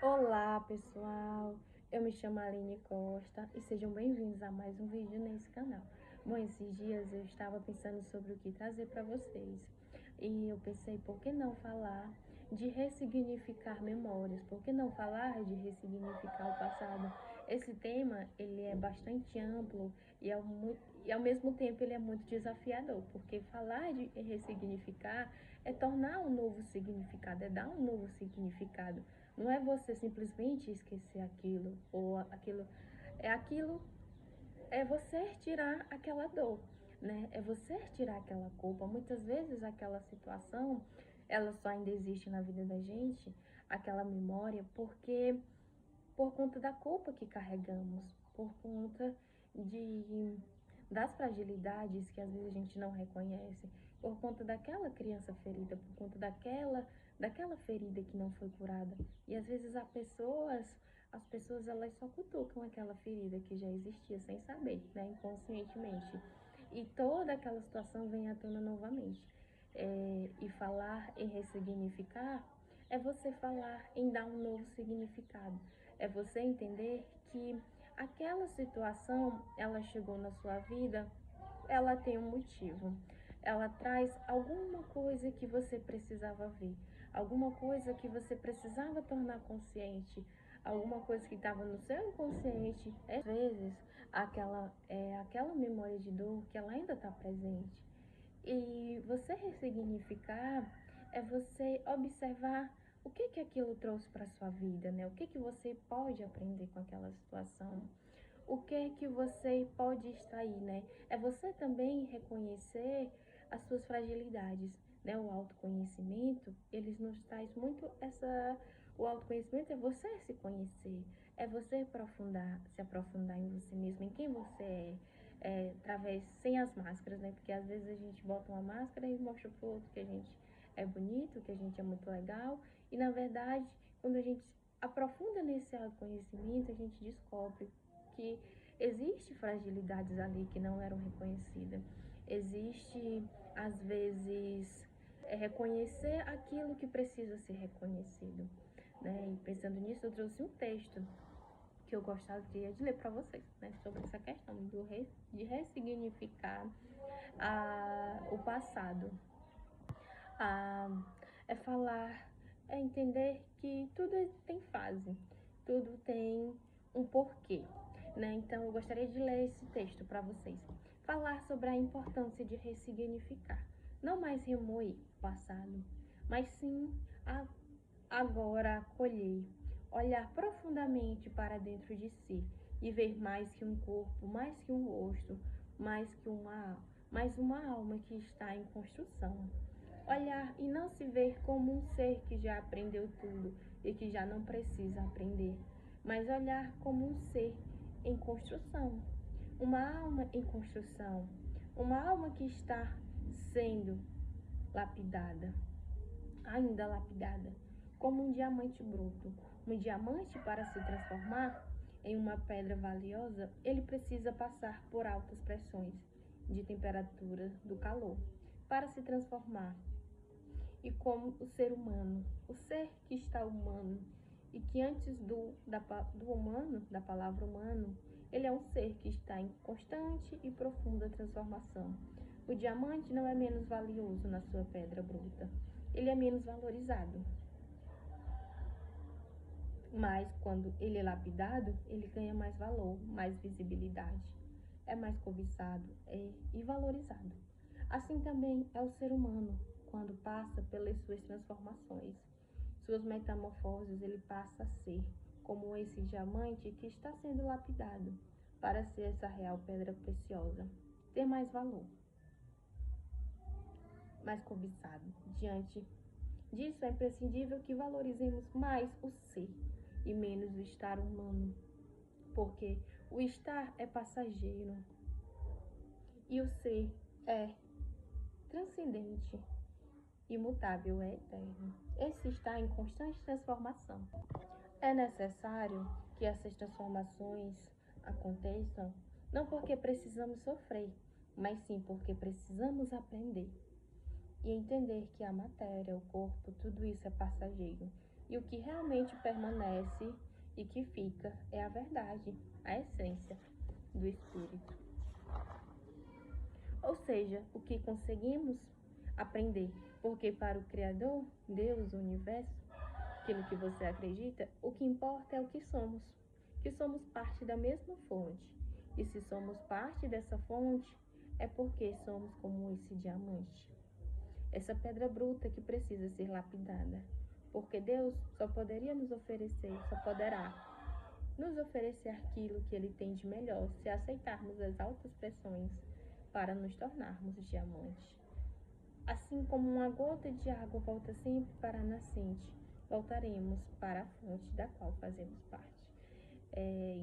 Olá pessoal, eu me chamo Aline Costa e sejam bem-vindos a mais um vídeo nesse canal. Bom, esses dias eu estava pensando sobre o que trazer para vocês e eu pensei, por que não falar de ressignificar memórias? Por que não falar de ressignificar o passado? Esse tema, ele é bastante amplo e ao mesmo tempo ele é muito desafiador, porque falar de ressignificar é tornar um novo significado, é dar um novo significado. Não é você simplesmente esquecer aquilo, ou aquilo, é você tirar aquela dor, né? É você tirar aquela culpa. Muitas vezes aquela situação, ela só ainda existe na vida da gente, aquela memória, porque por conta da culpa que carregamos, por conta de das fragilidades que às vezes a gente não reconhece, por conta daquela criança ferida, por conta daquela ferida que não foi curada. E às vezes as pessoas elas só cutucam aquela ferida que já existia sem saber, né, inconscientemente. E toda aquela situação vem à tona novamente. E falar em ressignificar é você falar em dar um novo significado. É você entender que aquela situação, ela chegou na sua vida, ela tem um motivo. Ela traz alguma coisa que você precisava ver, alguma coisa que você precisava tornar consciente, alguma coisa que estava no seu inconsciente. Às vezes, aquela memória de dor que ela ainda está presente. E você ressignificar é você observar o que aquilo trouxe para sua vida, né? O que você pode aprender com aquela situação? O que você pode extrair, né? É você também reconhecer as suas fragilidades, né? O autoconhecimento, eles nos traz muito o autoconhecimento é você se conhecer, é você se aprofundar em você mesmo, em quem você através, sem as máscaras, né? Porque às vezes a gente bota uma máscara e mostra pro outro que a gente é bonito, que a gente é muito legal, e na verdade, quando a gente aprofunda nesse autoconhecimento, a gente descobre que existe fragilidades ali que não eram reconhecidas. Existe, às vezes, reconhecer aquilo que precisa ser reconhecido, né? E pensando nisso, eu trouxe um texto que eu gostaria de ler para vocês, né? Sobre essa questão de ressignificar o passado. É falar, é entender que tudo tem fase, tudo tem um porquê, né? Então eu gostaria de ler esse texto para vocês. Falar sobre a importância de ressignificar, não mais remoer o passado, mas sim agora acolher, olhar profundamente para dentro de si e ver mais que um corpo, mais que um rosto, mais uma alma que está em construção. Olhar e não se ver como um ser que já aprendeu tudo e que já não precisa aprender, mas olhar como um ser em construção, uma alma em construção, uma alma que está sendo lapidada, ainda lapidada, como um diamante bruto. Um diamante, para se transformar em uma pedra valiosa, ele precisa passar por altas pressões de temperatura do calor para se transformar. E como o ser humano, o ser que está humano, e que antes do humano, da palavra humano, ele é um ser que está em constante e profunda transformação. O diamante não é menos valioso na sua pedra bruta, ele é menos valorizado. Mas quando ele é lapidado, ele ganha mais valor, mais visibilidade, é mais cobiçado e valorizado. Assim também é o ser humano, quando passa pelas suas transformações, suas metamorfoses, ele passa a ser como esse diamante que está sendo lapidado para ser essa real pedra preciosa, ter mais valor, mais cobiçado. Diante disso, é imprescindível que valorizemos mais o ser e menos o estar humano, porque o estar é passageiro e o ser é transcendente, imutável, é eterno. Esse está em constante transformação. É necessário que essas transformações aconteçam não porque precisamos sofrer, mas sim porque precisamos aprender e entender que a matéria, o corpo, tudo isso é passageiro. E o que realmente permanece e que fica é a verdade, a essência do Espírito. Ou seja, o que conseguimos aprender. Porque para o Criador, Deus, o universo, aquilo que você acredita, o que importa é o que somos. Que somos parte da mesma fonte. E se somos parte dessa fonte, é porque somos como esse diamante. Essa pedra bruta que precisa ser lapidada. Porque Deus só poderia nos oferecer, só poderá nos oferecer aquilo que Ele tem de melhor se aceitarmos as altas pressões para nos tornarmos diamantes. Assim como uma gota de água volta sempre para a nascente, voltaremos para a fonte da qual fazemos parte.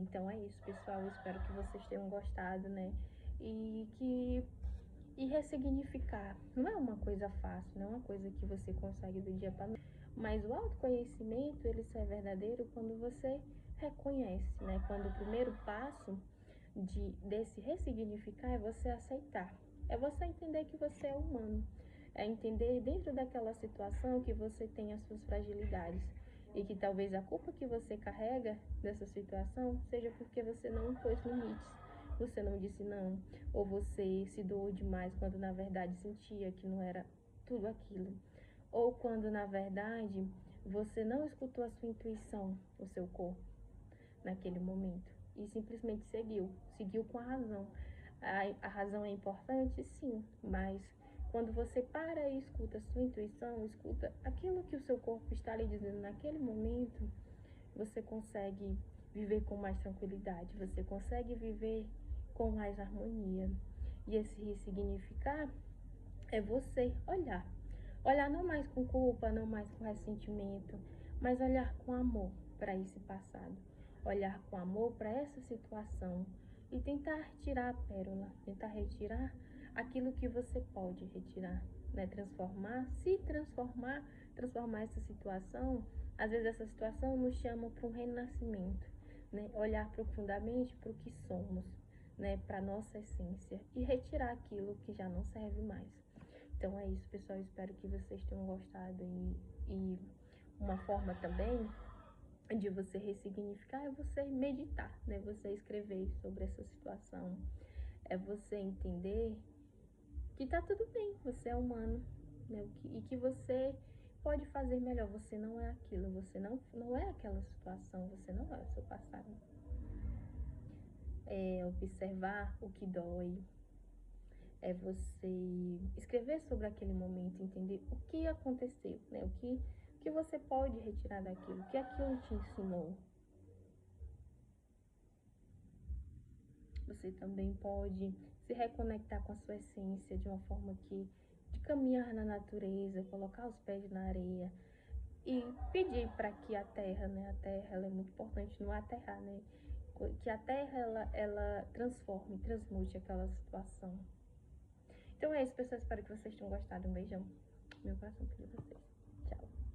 Então é isso, pessoal. Eu espero que vocês tenham gostado, né? E ressignificar. Não é uma coisa fácil, não é uma coisa que você consegue do dia para noite. Mas o autoconhecimento, ele só é verdadeiro quando você reconhece, né? Quando o primeiro passo desse ressignificar é você aceitar. É você entender que você é humano. É entender dentro daquela situação que você tem as suas fragilidades. E que talvez a culpa que você carrega dessa situação seja porque você não impôs limites. Você não disse não. Ou você se doou demais quando na verdade sentia que não era tudo aquilo. Ou quando na verdade você não escutou a sua intuição, o seu corpo, naquele momento. E simplesmente seguiu com a razão. A razão é importante, sim, mas quando você para e escuta a sua intuição, escuta aquilo que o seu corpo está lhe dizendo naquele momento, você consegue viver com mais tranquilidade, você consegue viver com mais harmonia. E esse ressignificar é você olhar. Olhar não mais com culpa, não mais com ressentimento, mas olhar com amor para esse passado. Olhar com amor para essa situação e tentar tirar a pérola, tentar retirar aquilo que você pode retirar, né? Transformar essa situação. Às vezes essa situação nos chama para um renascimento, né? Olhar profundamente para o que somos, né? Para nossa essência e retirar aquilo que já não serve mais. Então é isso, pessoal. Espero que vocês tenham gostado e uma forma também de você ressignificar é você meditar, né? Você escrever sobre essa situação. É você entender que tá tudo bem, você é humano, né? E que você pode fazer melhor. Você não é aquilo, você não é aquela situação, você não é o seu passado. Observar o que dói. É você escrever sobre aquele momento, entender o que aconteceu, né? O que você pode retirar daquilo, o que aquilo te ensinou. Você também pode se reconectar com a sua essência de uma forma de caminhar na natureza, colocar os pés na areia e pedir para que a terra, né? A terra ela é muito importante no aterrar, né? Que a terra ela transforme, transmute aquela situação. Então é isso, pessoal. Espero que vocês tenham gostado. Um beijão. Meu coração de vocês. Tchau.